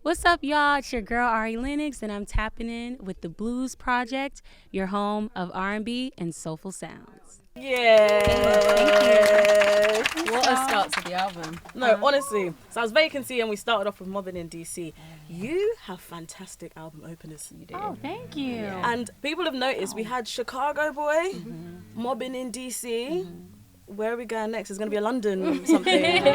What's up, y'all? It's your girl, ARI LENNOX, and I'm tapping in with the Blues Project, your home of R&B and soulful sounds. Yeah. What a start to the album. No, honestly. So I was Vacancy and we started off with Mobbing in DC. You have fantastic album openers. You do. Oh, thank you. And people have noticed we had Chicago Boy, Mobbing in DC. Where are we going next? There's going to be a London something.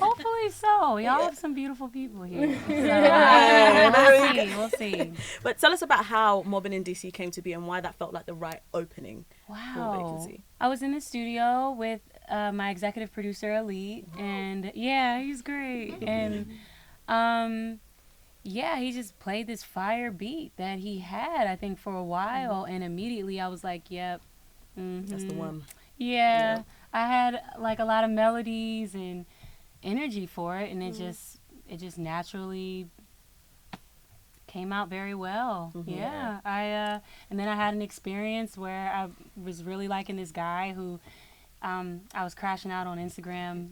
Hopefully so. Y'all have some beautiful people here. So, we'll see. But tell us about how Mobbing in DC came to be and why that felt like the right opening for Wow. Vacancy. I was in the studio with my executive producer, Elite, and yeah, he's great. And yeah, he just played this fire beat that he had, I think, for a while. And immediately I was like, yep. That's the one. Yeah, I had like a lot of melodies and energy for it, and it just naturally came out very well. Yeah, and then I had an experience where I was really liking this guy who I was crashing out on Instagram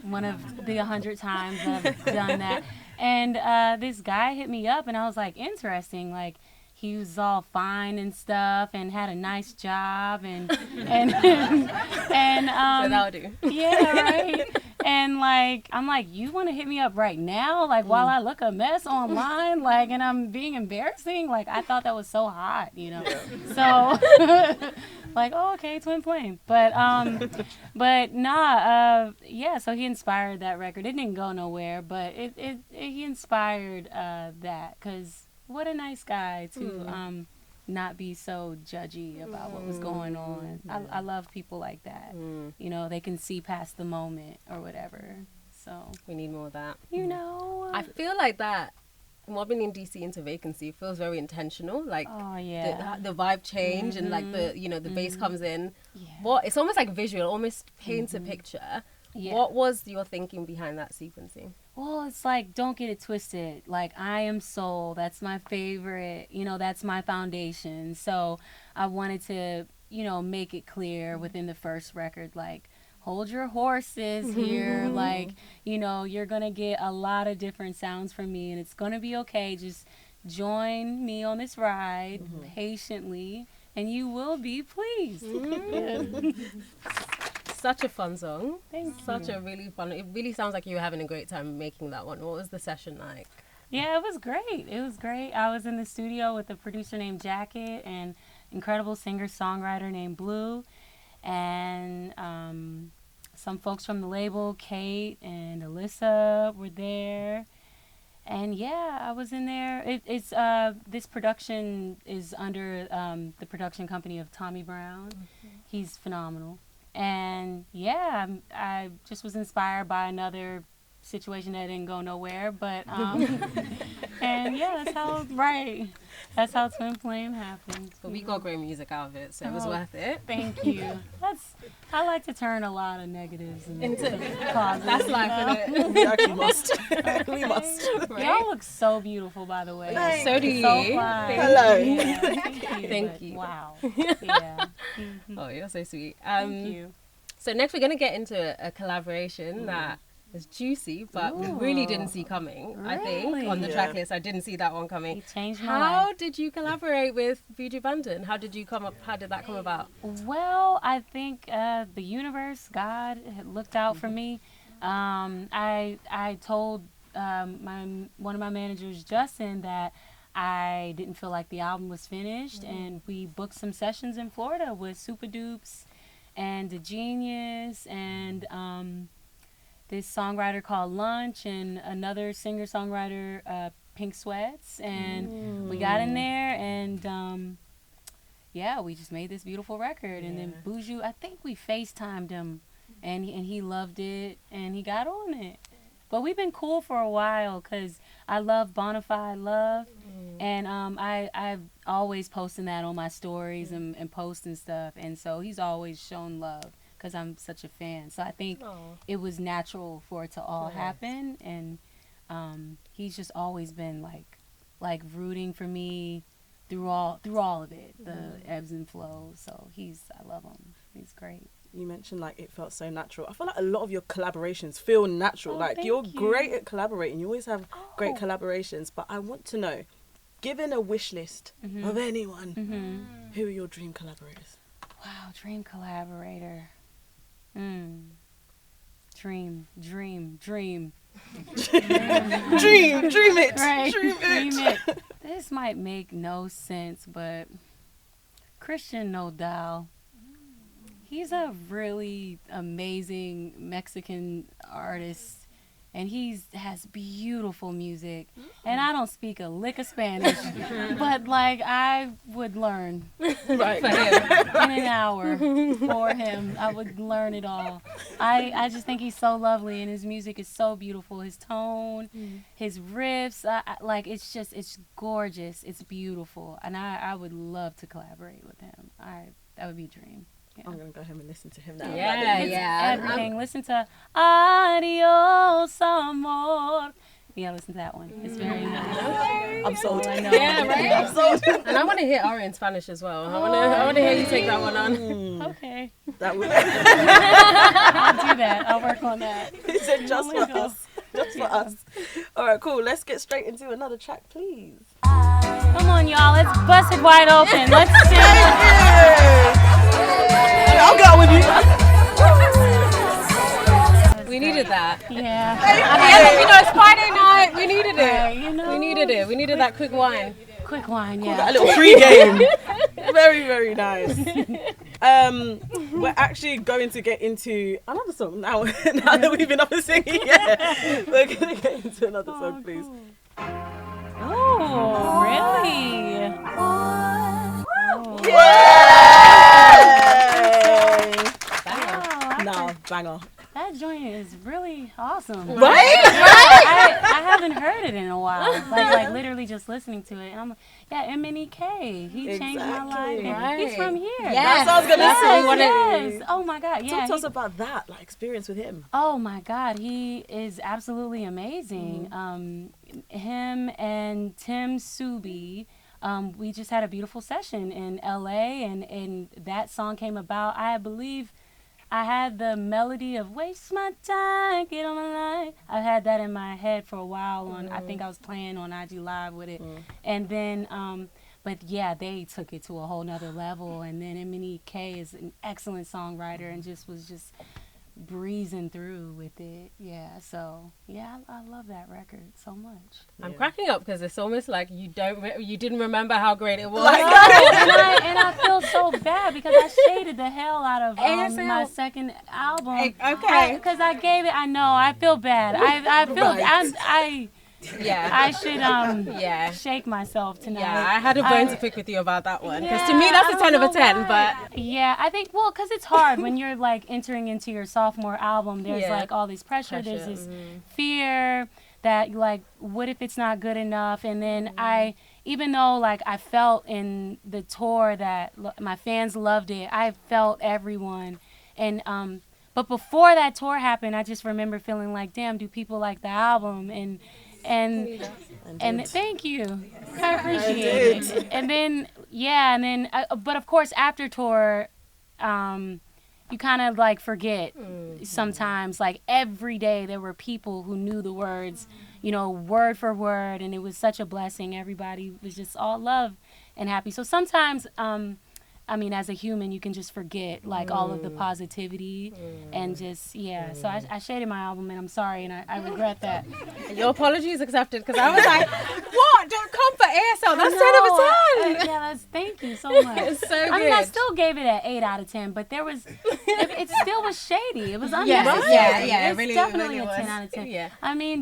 one of the 100 times that I've done that, and this guy hit me up, and I was like, interesting, like. He was all fine and stuff, and had a nice job, and So that'll do. Yeah, right. And like, I'm like, you want to hit me up right now, like while I look a mess online, like, and I'm being embarrassing. Like, I thought that was so hot, you know. So, like, oh, okay, twin flame. But nah, yeah. So he inspired that record. It didn't go nowhere, but he inspired that, 'cause. What a nice guy to not be so judgy about what was going on. I love people like that. You know, they can see past the moment or whatever. So We need more of that. you know, I feel like that Mobbing in DC into Vacancy feels very intentional. Like oh yeah, the vibe change and like the bass comes in. yeah. It's almost like visual, almost paints a picture. Yeah. What was your thinking behind that sequencing? Well, it's like, don't get it twisted. Like, I am soul. That's my favorite. You know, that's my foundation. So I wanted to, you know, make it clear within the first record, like, hold your horses here. Like, you know, you're going to get a lot of different sounds from me, and it's going to be okay. Just join me on this ride patiently, and you will be pleased. Such a fun song. Thank Such you. a really fun. It really sounds like you were having a great time making that one. What was the session like? Yeah, it was great. It was great. I was in the studio with a producer named Jacket and incredible singer-songwriter named Blue, and some folks from the label, Kate and Alyssa, were there. And yeah, I was in there. It's this production is under the production company of Tommy Brown. He's phenomenal. And yeah, I just was inspired by another situation that didn't go nowhere, but and yeah, that's how Twin Flame happened. But we got great music out of it, so it was worth it. Thank you. I like to turn a lot of negatives into positives. That's life, isn't it? We actually must. We must. Right? Y'all look so beautiful, by the way. So do you. So fly. Hello. Yeah, thank you. Thank But you. Wow. Yeah. Oh, you're so sweet. Thank you. So next we're going to get into a collaboration that is juicy, but we really didn't see coming. I think on the Really? track list, I didn't see that one coming. You changed my How life. did you collaborate with Buju Banton? How did that come about? Well, I think the universe, God, had looked out for me. I told one of my managers, Justin, that I didn't feel like the album was finished, and we booked some sessions in Florida with Super Dupes and The Genius and this songwriter called Lunch and another singer-songwriter, Pink Sweats. And we got in there, and yeah, we just made this beautiful record. And then Buju, I think we FaceTimed him, and he loved it, and he got on it. But we've been cool for a while because I love Bonafide Love, and I've always posting that on my stories and posts and stuff. And so he's always shown love because I'm such a fan. So I think it was natural for it to all happen, and he's just always been like rooting for me through all of it, the ebbs and flows. So I love him. He's great. you mentioned like it felt so natural. I feel like a lot of your collaborations feel natural. Like you're great at collaborating. You always have great collaborations. But I want to know, given a wish list of anyone, who are your dream collaborators? Wow, dream collaborator. Dream. Dream it. Right. Dream it. This might make no sense, but Christian Nodal. He's a really amazing Mexican artist, and he has beautiful music. And I don't speak a lick of Spanish, but like I would learn Right. for him in an hour for him. I would learn it all. I just think he's so lovely, and his music is so beautiful. His tone, his riffs, like it's gorgeous. It's beautiful, and I would love to collaborate with him. That would be a dream. Yeah. I'm gonna go home and listen to him now. Yeah. Everything. Listen to Adios Amor. Yeah, listen to that one. It's very nice. I'm sold. I know. Yeah, right? I'm sold. And I want to hear Ari in Spanish as well. I want to hear you take that one on. Okay. That would. I'll do that. I'll work on that. He said just Oh my for God. us. Just for us. All right, cool. Let's get straight into another track, please. Come on, y'all. Let's bust it wide open. Let's sing. I'll go with you. We needed that. Yeah. At the end of, it's Friday night. We needed Right, it. you know. We needed it. We needed that quick wine. Quick wine, A yeah. little pre-game. Very, very nice. We're actually going to get into another song now. Now that we've been up and singing, we're going to get into another song, please. Cool. Oh, really? Oh. Yay! Wow, No, banger. that joint is really awesome. Right? I haven't heard it in a while. Like literally just listening to it. And I'm like, yeah, MNEK. He changed my life. Exactly. And he's from here. That's what I was going to say. Yes. Oh my God. Yeah. Talk to us about that, like experience with him. Oh my God, he is absolutely amazing. Him and Tim Subi, we just had a beautiful session in LA, and that song came about. I believe I had the melody of "Waste My Time, Get On My Line." I had that in my head for a while. I think I was playing on IG Live with it, and then. But yeah, they took it to a whole nother level, and then MNEK is an excellent songwriter and was breezing through with it. Yeah, so yeah, I love that record so much. I'm cracking up because it's almost like you didn't remember how great it was. And I feel so bad because I shaded the hell out of my second album. Okay. Because I gave it. I know. I feel bad. I feel. I should shake myself tonight. Yeah, I had a bone to pick with you about that one because to me that's a 10 of a 10. But yeah, I think because it's hard when you're like entering into your sophomore album. There's like all this pressure. There's this fear that like, what if it's not good enough? And then even though like I felt in the tour that my fans loved it, I felt everyone. And but before that tour happened, I just remember feeling like, damn, do people like the album? And thank you, I appreciate it. And then but of course after tour, you kind of like forget sometimes. Like every day there were people who knew the words, word for word, and it was such a blessing. Everybody was just all love and happy. So sometimes, as a human, you can just forget like all of the positivity and just So I shaded my album, and I'm sorry, and I regret that. your apologies accepted because I was like, what? Don't come for ASL. That's 10 of a 10. Thank you so much. It's so good. I still gave it an 8 out of 10, but it still was shady. It was unnecessary. Yeah, it's really, definitely really a 10 was. out of 10. Yeah.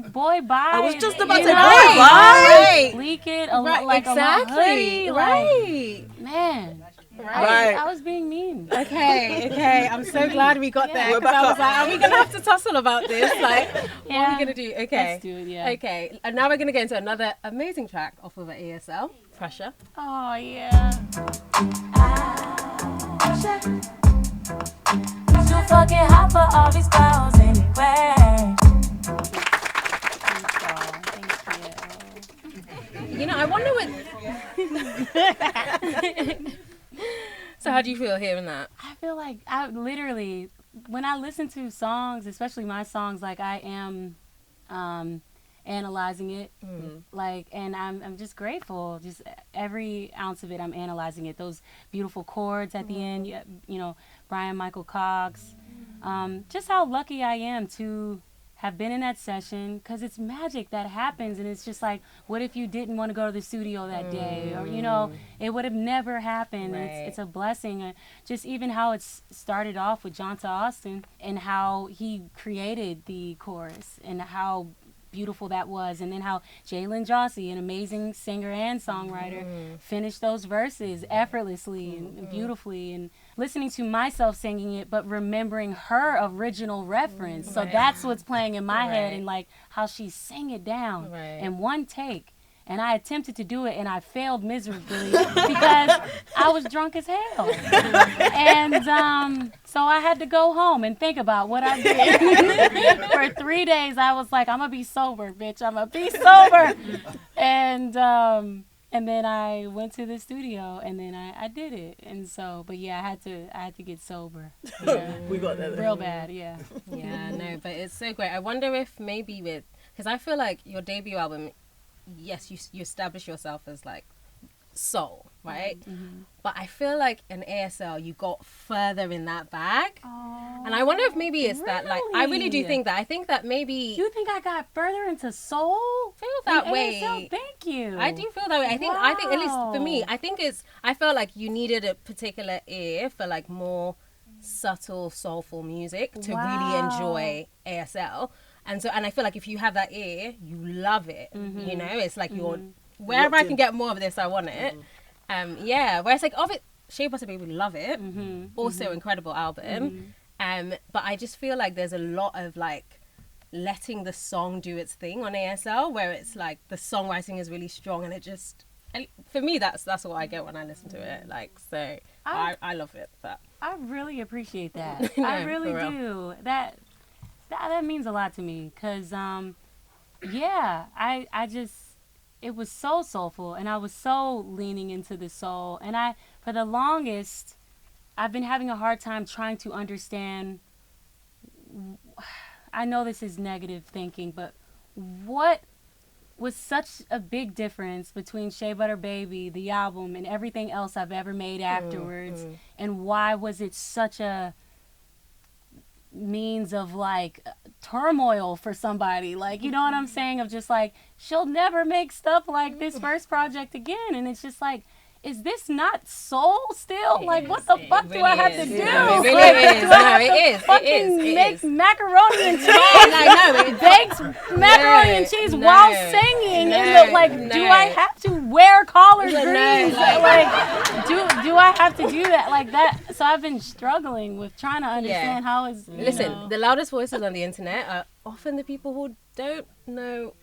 Boy, bye. I was just about to you say, know, boy, bye. Leak it, Exactly. a hoodie, Right. Man. Right. I was being mean. Okay. I'm so glad we got there We're because back I was up. like, are we going to have to tussle about this? Like, what are we going to do? Okay. Let's do it, yeah. Okay. And now we're going to get into another amazing track off of ASL, Pressure. Oh, yeah. Too fucking hot for all these clothes anyway. Thank you. I wonder what... So how do you feel hearing that? I feel like I literally, when I listen to songs, especially my songs, like I am analyzing it, like, and I'm just grateful. Just every ounce of it, I'm analyzing it. Those beautiful chords at the end, you know, Brian Michael Cox. Just how lucky I am to have been in that session, because it's magic that happens, and it's just like, what if you didn't want to go to the studio that day, or you know, it would have never happened. Right. It's a blessing. Just even how it's started off with Jonta Austin and how he created the chorus and how beautiful that was, and then how Jalen Jossie, an amazing singer and songwriter, finished those verses effortlessly and beautifully, and listening to myself singing it but remembering her original reference. So that's what's playing in my head, and like how she sang it down in one take. And I attempted to do it, and I failed miserably because I was drunk as hell. And so I had to go home and think about what I did. For 3 days, I was like, I'm going to be sober, bitch. I'm going to be sober. And then I went to the studio, and then I did it. And so, but yeah, I had to get sober. Yeah. We got that. Real bad, yeah. Yeah, no, but it's so great. I wonder if maybe because I feel like your debut album, yes, you establish yourself as like soul, right? But I feel like in ASL you got further in that bag. And I wonder if maybe it's that, like, I really do think that. I think that maybe you think I got further into soul? Feel that in way. ASL? Thank you. I do feel that way. I think at least for me, I felt like you needed a particular ear for like more subtle soulful music to really enjoy ASL. And I feel like if you have that ear, you love it. You know, it's like you're wherever I can get more of this, I want it. Yeah. Whereas like of it, Shea Butter Baby, love it. Also incredible album. But I just feel like there's a lot of like letting the song do its thing on ASL, where it's like the songwriting is really strong, and it just, and for me that's what I get when I listen to it. Like, so I love it. But I really appreciate that. No, I really for real. do. That means a lot to me, because yeah, I just, it was so soulful, and I was so leaning into the soul, and for the longest I've been having a hard time trying to understand, I know this is negative thinking, but what was such a big difference between Shea Butter Baby, the album, and everything else I've ever made afterwards, and why was it such a means of like turmoil for somebody, like, you know what I'm saying, of just like, she'll never make stuff like this first project again, and it's just like, is this not soul still? Like, what the fuck do I have to do? No, it really Like, is. do I have No, to it is. fucking It make is. macaroni and cheese? it Baked macaroni and cheese while singing, and do I have to wear collard greens? Like, do I have to do that like that? So I've been struggling with trying to understand how is. Listen, the loudest voices on the internet are often the people who don't know.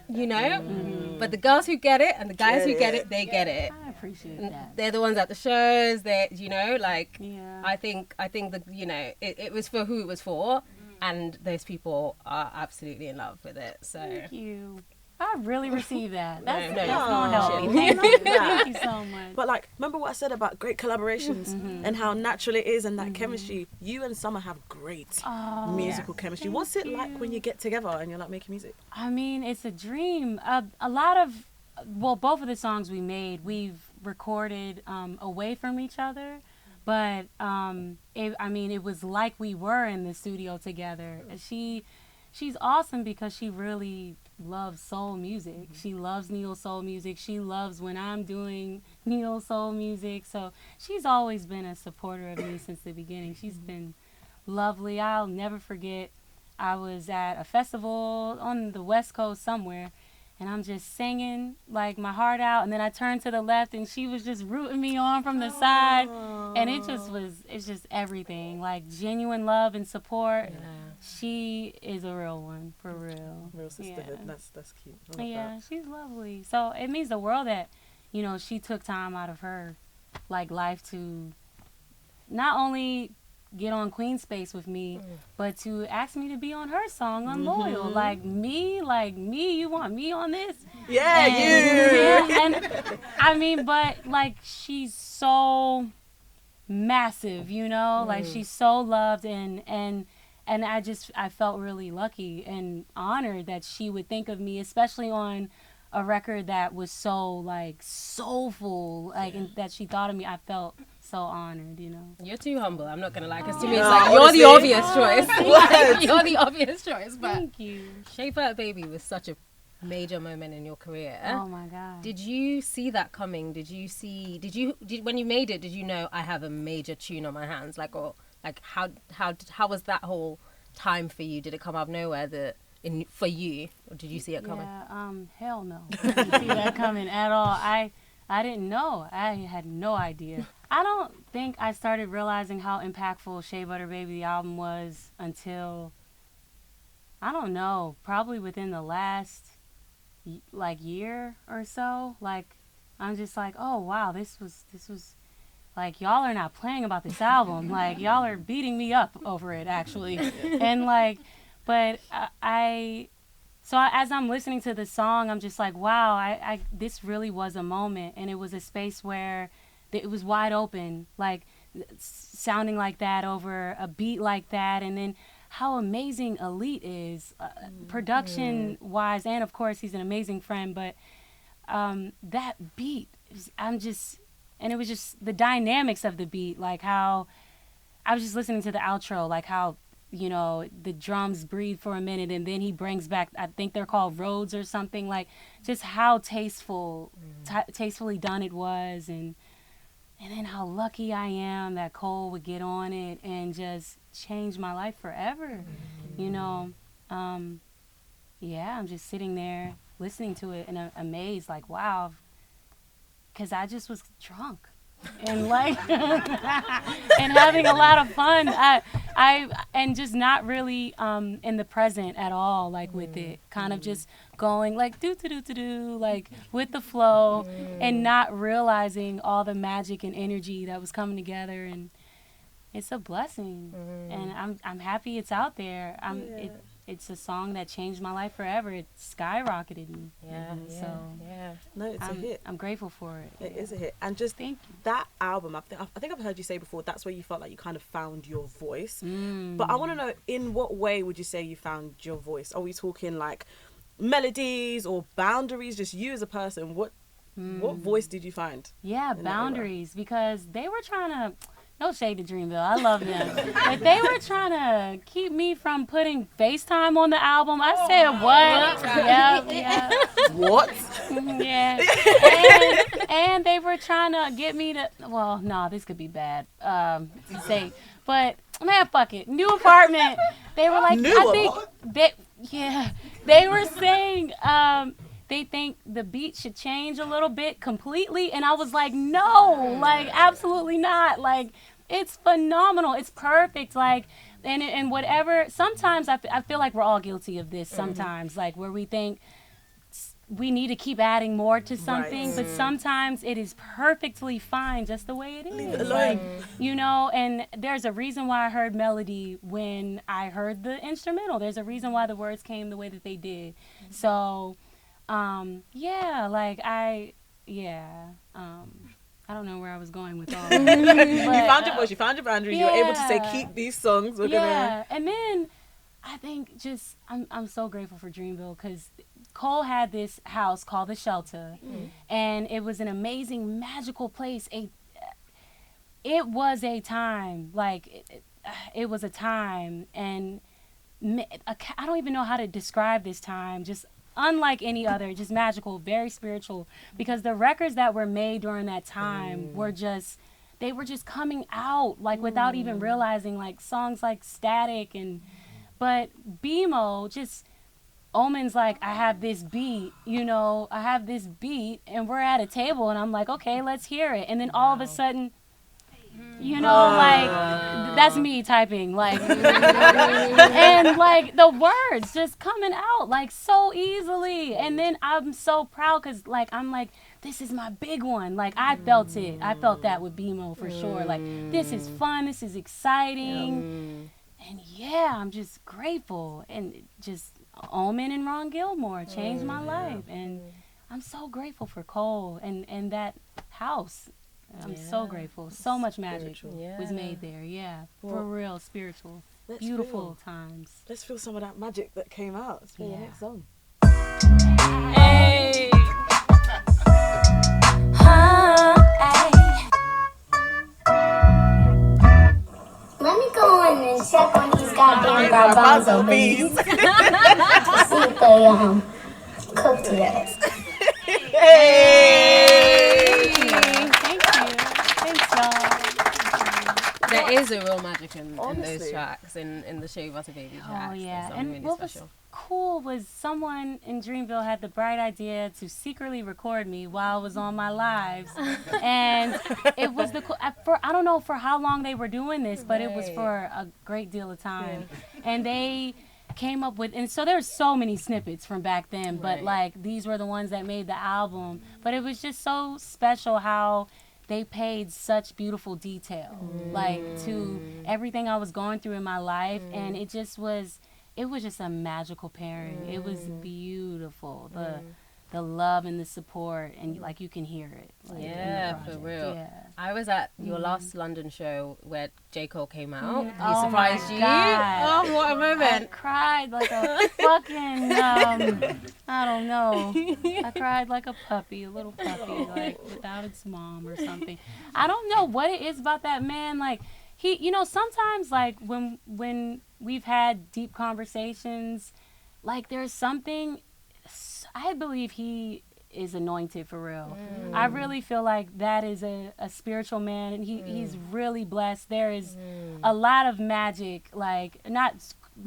You know, but the girls who get it and the guys who get it, they get it. I appreciate that. They're the ones at the shows. They, you know, like, Yeah. I think that, you know, it was for who it was for, and those people are absolutely in love with it. So Thank you. I really received that. That's no, gonna help me. Thank you so much. But like, remember what I said about great collaborations and how natural it is, and that chemistry. You and Summer have great musical chemistry. What's it like when you get together and you're like making music? I mean, it's a dream. A lot of, well, both of the songs we made, we've recorded away from each other. But it was like we were in the studio together. She's awesome because she really loves soul music. She loves neo soul music. She loves when I'm doing neo soul music. So she's always been a supporter of me since the beginning. She's been lovely. I'll never forget, I was at a festival on the West Coast somewhere, and I'm just singing like my heart out, and then I turned to the left and she was just rooting me on from the side, and it's just everything, like genuine love and support. She is a real one, for real. Real sisterhood. That's cute. Yeah, she's lovely. So it means the world that, you know, she took time out of her like life to not only get on Queen Space with me, but to ask me to be on her song Unloyal. Like me, you want me on this? Yeah, and I mean, but like, she's so massive, you know, like she's so loved, and I felt really lucky and honored that she would think of me, especially on a record that was so like soulful, like, and that she thought of me. I felt so honored, you know. You're too humble. I'm not gonna lie, because to me it's like you're the obvious choice. You're the obvious choice. But Thank you. Shea Butter Baby was such a major moment in your career. Oh my God. Did you see that coming? Did when you made it, did you know I have a major tune on my hands? Like, or like how was that whole time for you? Did it come out of nowhere for you, or did you see it coming? Yeah, hell no. I didn't see that coming at all. I didn't know. I had no idea. I don't think I started realizing how impactful Shea Butter Baby, the album, was until, I don't know, probably within the last like year or so. Like, I'm just like, oh wow, this was like, y'all are not playing about this album. Like, y'all are beating me up over it, actually. And like, but as I'm listening to the song, I'm just like, wow, I this really was a moment, and it was a space where it was wide open, like sounding like that over a beat like that, and then how amazing Elite is, production-wise, and of course he's an amazing friend, but that beat, and it was just the dynamics of the beat, like how I was just listening to the outro, like how, you know, the drums breathe for a minute and then he brings back, I think they're called Rhodes or something, like just how tastefully done it was, and then how lucky I am that Cole would get on it and just change my life forever, you know. Yeah, I'm just sitting there listening to it and amazed, like, wow, because I just was drunk and like and having a lot of fun. And just not really in the present at all, like with it, kind of just going like do like with the flow, and not realizing all the magic and energy that was coming together. And it's a blessing, and I'm happy it's out there. It's a song that changed my life forever. It skyrocketed me. Yeah. No, it's a hit. I'm grateful for it. It is a hit. And just Thank you. that album, I think I've heard you say before, that's where you felt like you kind of found your voice. But I want to know, in what way would you say you found your voice? Are we talking like melodies or boundaries, just you as a person? What voice did you find? Yeah, boundaries, because they were trying to, no shade to Dreamville, I love them, but they were trying to keep me from putting FaceTime on the album. I said, what? Yeah. What? Yeah. And they were trying to get me to, well, no, this could be bad to say, but man, fuck it. New apartment. They were like, they were saying, they think the beat should change a little bit completely, and I was like, no, like absolutely not. Like, it's phenomenal, it's perfect. Like, and whatever. Sometimes I feel like we're all guilty of this. Sometimes, like where we think we need to keep adding more to something, but sometimes it is perfectly fine just the way it is. Leave it alone. Like, you know, and there's a reason why I heard melody when I heard the instrumental. There's a reason why the words came the way that they did. So. I don't know where I was going with all that. You found your voice, you found your boundaries, you were able to say, keep these songs, we're gonna... And then I think just, I'm so grateful for Dreamville, because Cole had this house called The Shelter, and it was an amazing, magical place. It was a time, like, it was a time, and I don't even know how to describe this time, just unlike any other, just magical, very spiritual, because the records that were made during that time were just coming out, like, without even realizing, like songs like Static, but BMO, just Omen's like, I have this beat, and we're at a table, and I'm like, okay, let's hear it. And then all of a sudden, like, that's me typing, like, and like the words just coming out like so easily. And then I'm so proud, because like, I'm like, this is my big one. Like, I felt it. I felt that with BMO for sure. Like, this is fun. This is exciting. And yeah, I'm just grateful. And just Omen and Ron Gilmore changed my life. And I'm so grateful for Cole and that house. I'm so grateful. So much magic Spiritual. was made there. Yeah, for Well, real, spiritual, let's beautiful times. Let's feel some of that magic that came out. Let's play the next song. Hey. Let me go on and check on these goddamn garbanzo beans. See if they cooked yet. Hey! Thank you. Thanks, y'all. There is a real magic in those Honestly. tracks, in the Shea Butter Baby tracks. Oh There's yeah, something and really what special. was cool was someone in Dreamville had the bright idea to secretly record me while I was on my lives, and it was the I don't know for how long they were doing this, but it was Right. for a great deal of time, and they came up with, and so there's so many snippets from back then, but Right. like these were the ones that made the album, but it was just so special how they paid such beautiful detail like to everything I was going through in my life, and it was just a magical pairing. It was beautiful. The love and the support, and like you can hear it. Like, in the Yeah, for project. real. Yeah. I was at your last London show where J Cole came out. He Oh surprised my you. God. Oh, what a I moment. cried like a fucking I don't know. I cried like a puppy, a little puppy, like without its mom or something. I don't know what it is about that man. Like he, sometimes like when we've had deep conversations, like there's something. I believe he is anointed for real. I really feel like that is a spiritual man, and he's really blessed. There is a lot of magic, like not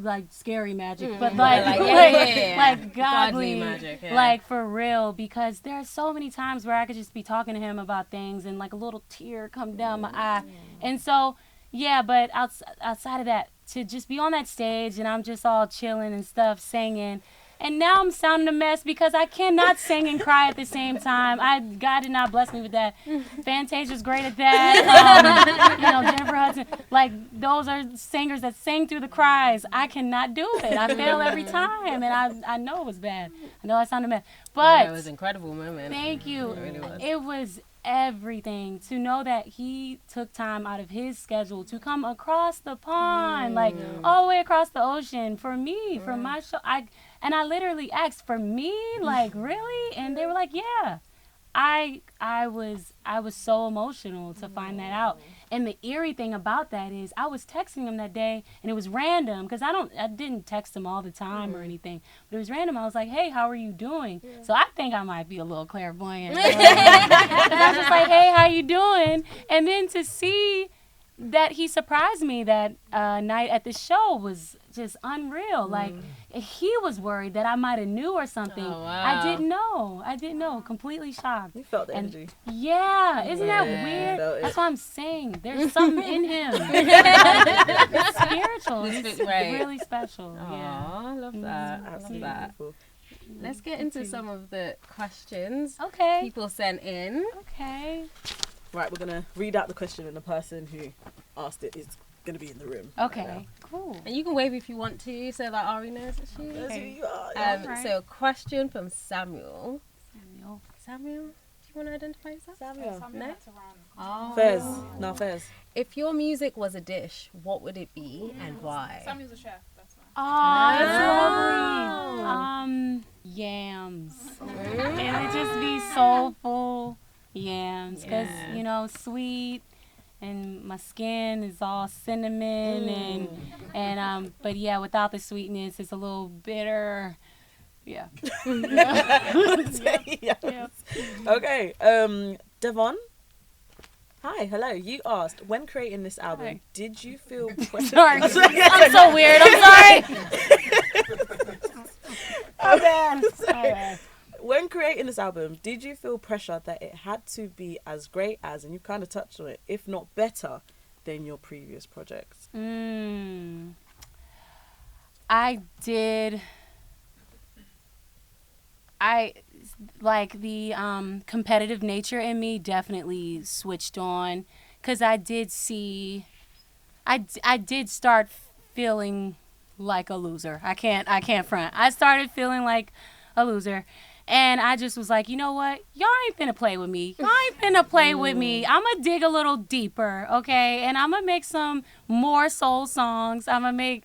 like scary magic, but like like godly magic, like for real. Because there are so many times where I could just be talking to him about things, and like a little tear come down my eye, and so yeah. But outside of that, to just be on that stage and I'm just all chilling and stuff, singing. And now I'm sounding a mess because I cannot sing and cry at the same time. God did not bless me with that. Fantasia's great at that. Jennifer Hudson. Like, those are singers that sing through the cries. I cannot do it. I fail every time. And I know it was bad. I know I sounded a mess. But it was an incredible moment. thank you. It really was. It was everything to know that he took time out of his schedule to come across the pond, like all the way across the ocean for me, for my show. And I literally asked, for me, like, really? And they were like, yeah. I was so emotional to find that out. And the eerie thing about that is I was texting him that day, and it was random because I didn't text him all the time or anything, but it was random. I was like, hey, how are you doing? So I think I might be a little clairvoyant. Because I was just like, hey, how you doing? And then to see that he surprised me that night at the show was just unreal. Like, he was worried that I might have knew or something. Oh, wow. I didn't know. Completely shocked. You felt the And- energy. Yeah, isn't that felt weird? it. That's what I'm saying. There's something in him. It's spiritual. It's Right. really special. Yeah. Aw, I love that. I love Absolutely that. beautiful. Let's get into some of the questions Okay. people sent in. Okay. Right, we're going to read out the question, and the person who asked it is going to be in the room. Okay. Cool. And you can wave if you want to, so that Ari knows that she That's who is. you are. Alright. So, question from Samuel. Samuel. Samuel, do you want to identify yourself? Samuel. No? Oh. Fez. No, Fez. If your music was a dish, what would it be and why? Samuel's a chef, that's why. Oh, it's Oh. lovely. Yams. It would just be soulful yams, because sweet, and my skin is all cinnamon and but yeah, without the sweetness, it's a little bitter. Yeah. Yes. Okay. Devon. Hi, hello. You asked, when creating this album, Hi. did you feel pressure? Sorry. I'm so weird. I'm sorry. Oh, man. Okay. When creating this album, did you feel pressure that it had to be as great as, and you kind of touched on it, if not better than your previous projects? I did. I like the competitive nature in me definitely switched on, because I did see, I did start feeling like a loser. I can't front. I started feeling like a loser, And I just was like, you know what? Y'all ain't finna play with me. Y'all ain't finna play with me. I'm gonna dig a little deeper, okay? And I'm gonna make some more soul songs. I'm gonna make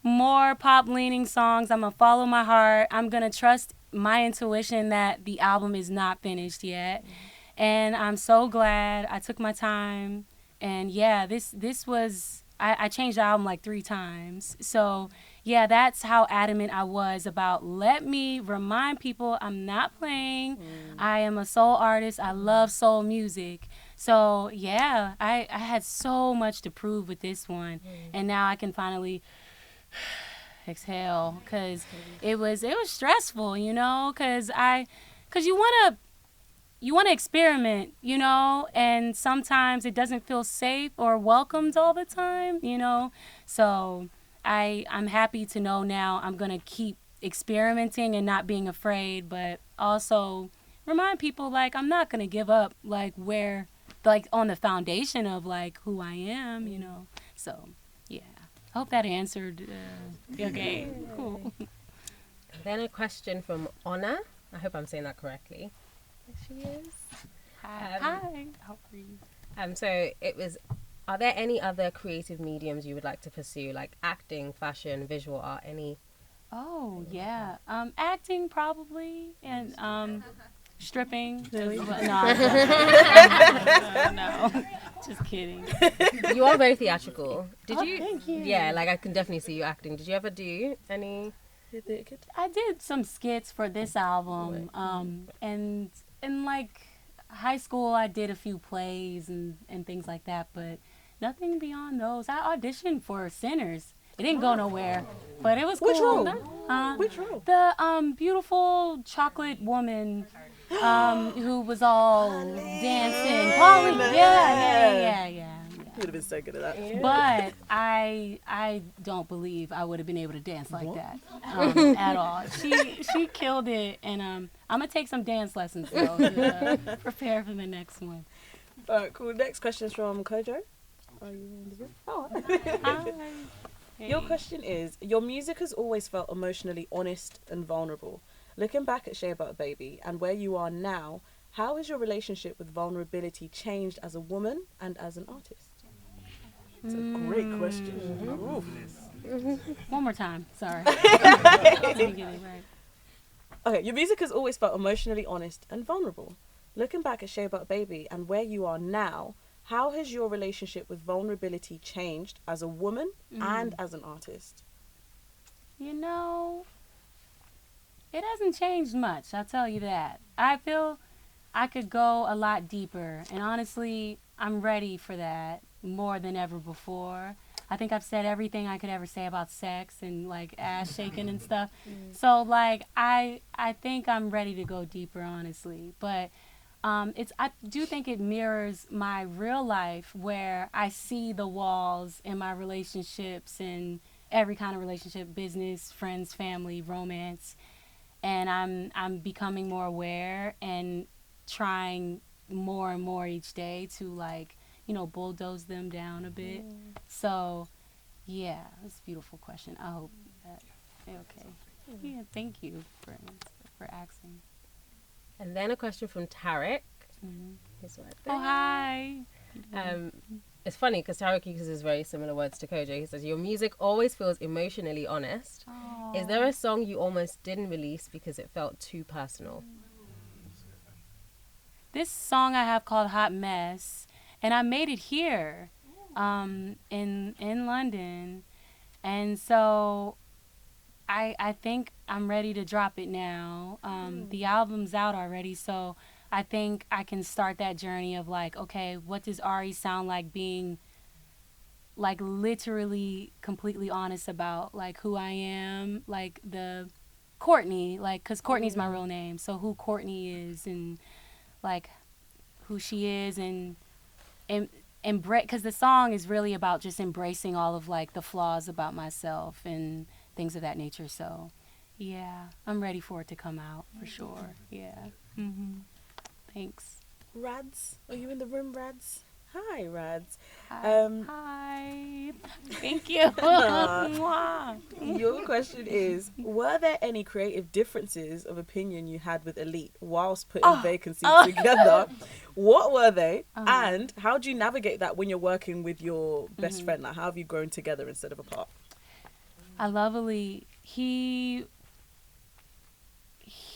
more pop-leaning songs. I'm gonna follow my heart. I'm gonna trust my intuition that the album is not finished yet. And I'm so glad I took my time. And yeah, this was, I changed the album like 3 times. So yeah, that's how adamant I was about, let me remind people I'm not playing. I am a soul artist. I love soul music. So yeah, I had so much to prove with this one. And now I can finally exhale, because it was stressful, you know, because you want to experiment, you know, and sometimes it doesn't feel safe or welcomed all the time, you know. So I'm happy to know now I'm going to keep experimenting and not being afraid, but also remind people, like, I'm not going to give up, like, where, like, on the foundation of, like, who I am, you know. So, yeah. I hope that answered. Okay, cool. Then a question from Honor. I hope I'm saying that correctly. There she is. Hi. How are you? So it was, are there any other creative mediums you would like to pursue, like acting, fashion, visual art, any? Oh, yeah. Acting probably, and stripping. Really? No, no, just kidding. You are very theatrical. Did you? Thank you. Yeah, like I can definitely see you acting. Did you ever do any? I did some skits for this album, and in like high school I did a few plays and things like that, but nothing beyond those. I auditioned for Sinners. It didn't go nowhere, but it was cool. Which role? Which role? The beautiful chocolate woman who was all dancing. Pauline. Yeah. You would have been so good at that. But I don't believe I would have been able to dance like that at all. She killed it, and I'm gonna take some dance lessons though to prepare for the next one. All right, cool. Next question is from Kojo. Are you in the room? Oh. Hi. Hey. Your question is: your music has always felt emotionally honest and vulnerable. Looking back at Shea Butter Baby and where you are now, how has your relationship with vulnerability changed as a woman and as an artist? It's a great question. One more time. Sorry. Let me get it right. Okay, your music has always felt emotionally honest and vulnerable. Looking back at Shea Butter Baby and where you are now, how has your relationship with vulnerability changed as a woman and as an artist? You know, it hasn't changed much, I'll tell you that. I feel I could go a lot deeper, and honestly, I'm ready for that more than ever before. I think I've said everything I could ever say about sex and like ass shaking and stuff. So like I think I'm ready to go deeper, honestly. But I do think it mirrors my real life, where I see the walls in my relationships and every kind of relationship, business, friends, family, romance, and I'm becoming more aware and trying more and more each day to, like, you know, bulldoze them down a bit. So yeah, it's a beautiful question. I hope that okay. Yeah, thank you for asking. And then a question from Tarek. He's right there. Oh, hi. It's funny because Tarek uses very similar words to Kojo. He says, your music always feels emotionally honest. Oh. Is there a song you almost didn't release because it felt too personal? This song I have called Hot Mess, and I made it here in London. And so I think I'm ready to drop it now. The album's out already, so I think I can start that journey of like, okay, what does Ari sound like being like literally completely honest about like who I am, like the Courtney, like, cause Courtney's my real name. So who Courtney is and like who she is and embrace, cause the song is really about just embracing all of like the flaws about myself and things of that nature. So yeah, I'm ready for it to come out for sure. Yeah. Thanks. Rads, are you in the room, Rads? Hi, Rads. Hi. Thank you. Your question is, were there any creative differences of opinion you had with Elite whilst putting Vacancy together? What were they? And how do you navigate that when you're working with your best friend? Like, how have you grown together instead of apart? I love Elite. He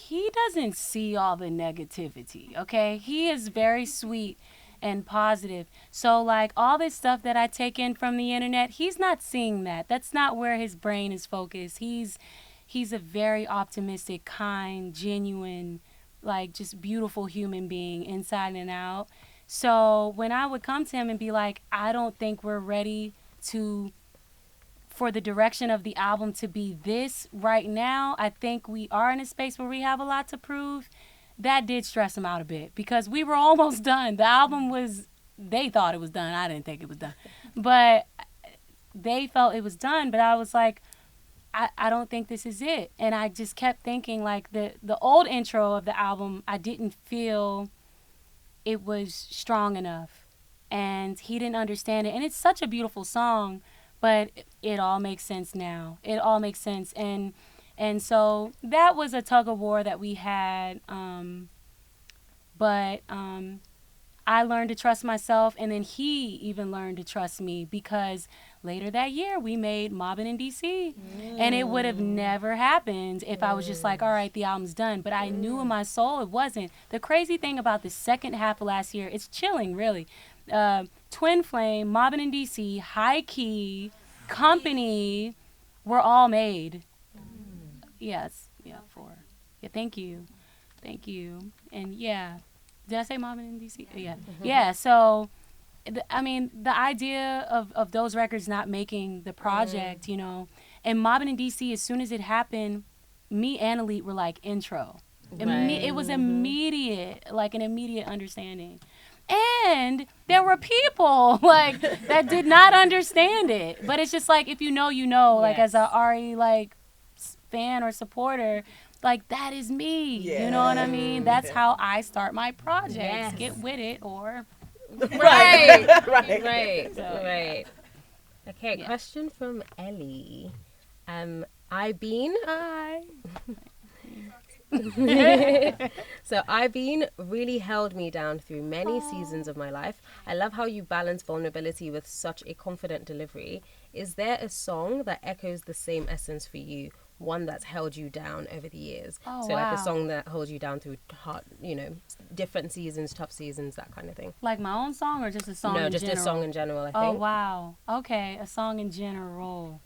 doesn't see all the negativity, okay? He is very sweet and positive. So, like, all this stuff that I take in from the internet, he's not seeing that. That's not where his brain is focused. He's a very optimistic, kind, genuine, like, just beautiful human being inside and out. So when I would come to him and be like, I don't think we're ready for the direction of the album to be this right now, I think we are in a space where we have a lot to prove. That did stress him out a bit because we were almost done. The album they thought it was done. I didn't think it was done. But they felt it was done. But I was like, I don't think this is it. And I just kept thinking, like, the old intro of the album, I didn't feel it was strong enough. And he didn't understand it. And it's such a beautiful song, but it all makes sense now. It all makes sense. And so that was a tug of war that we had. But I learned to trust myself, and then he even learned to trust me because later that year we made Mobbin' in DC. And it would have never happened if I was just like, all right, the album's done. But I knew in my soul it wasn't. The crazy thing about the second half of last year, it's chilling, really. Twin Flame, Mobbin' in DC, High Key, Company were all made. Yes. Yeah, 4. Yeah, thank you. And yeah, did I say Mobbin' in DC? Yeah. Yeah, so, I mean, the idea of those records not making the project, you know, and Mobbin' in DC, as soon as it happened, me and Elite were like, intro. It was immediate, like an immediate understanding. And there were people, like, that did not understand it. But it's just like, if you know, you know, like, as a ARI, like, fan or supporter, like, that is me. Yeah. You know what I mean? That's how I start my projects. Yes. Get with it or... Right. So, right. Okay, question from Ellie. Hi. So I've been really held me down through many seasons of my life. I love how you balance vulnerability with such a confident delivery. Is there a song that echoes the same essence for you? One that's held you down over the years? Like a song that holds you down through hard, you know, different seasons, tough seasons, that kind of thing. Like my own song or just a song in general? No, just a song in general, I think. Oh, wow. Okay, a song in general.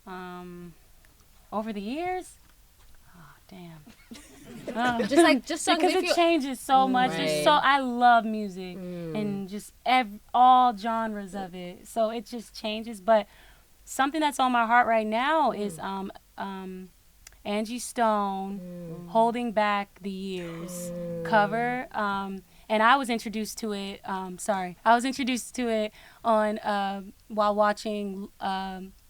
Over the years? Oh, damn. Just songs because it changes so much. Right. I love music and just all genres of it. So it just changes. But something that's on my heart right now is Angie Stone, Holding Back the Years cover. And I was introduced to it. I was introduced to it on while watching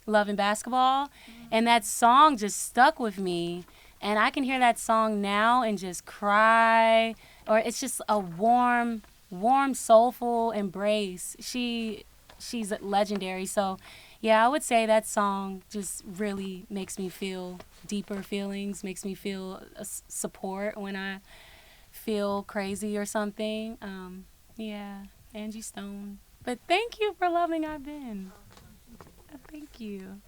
Love and Basketball, and that song just stuck with me. And I can hear that song now and just cry, or it's just a warm, soulful embrace. She's legendary. So, yeah, I would say that song just really makes me feel deeper feelings, makes me feel support when I feel crazy or something. Yeah, Angie Stone. But thank you for loving I've Been. Thank you.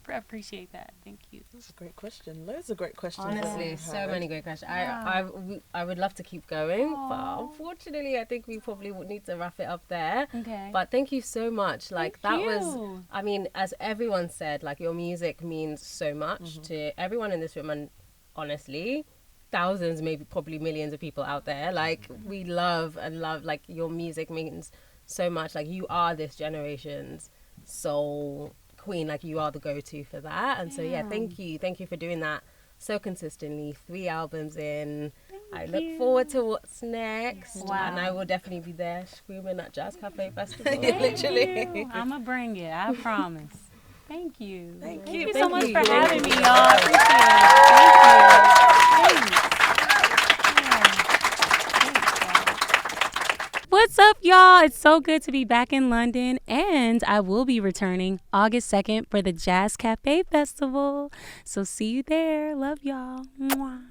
I appreciate that. Thank you. That's a great question. Loads of great questions. Honestly, so many great questions. I would love to keep going, but unfortunately, I think we probably would need to wrap it up there. Okay. But thank you so much. Like, was, I mean, as everyone said, like, your music means so much to everyone in this room, and honestly, thousands, maybe probably millions of people out there. Like, we love, like, your music means so much. Like, you are this generation's soul queen. Like, you are the go-to for that. And so thank you for doing that so consistently. 3 albums in. I look forward to what's next. And I will definitely be there screaming at Jazz Cafe Festival. Literally. I'm gonna bring it, I promise. Thank you. Thank you so much for having me, y'all. I appreciate it. Thanks. What's up, y'all? It's so good to be back in London, and I will be returning August 2nd for the Jazz Cafe Festival. So see you there. Love y'all. Mwah.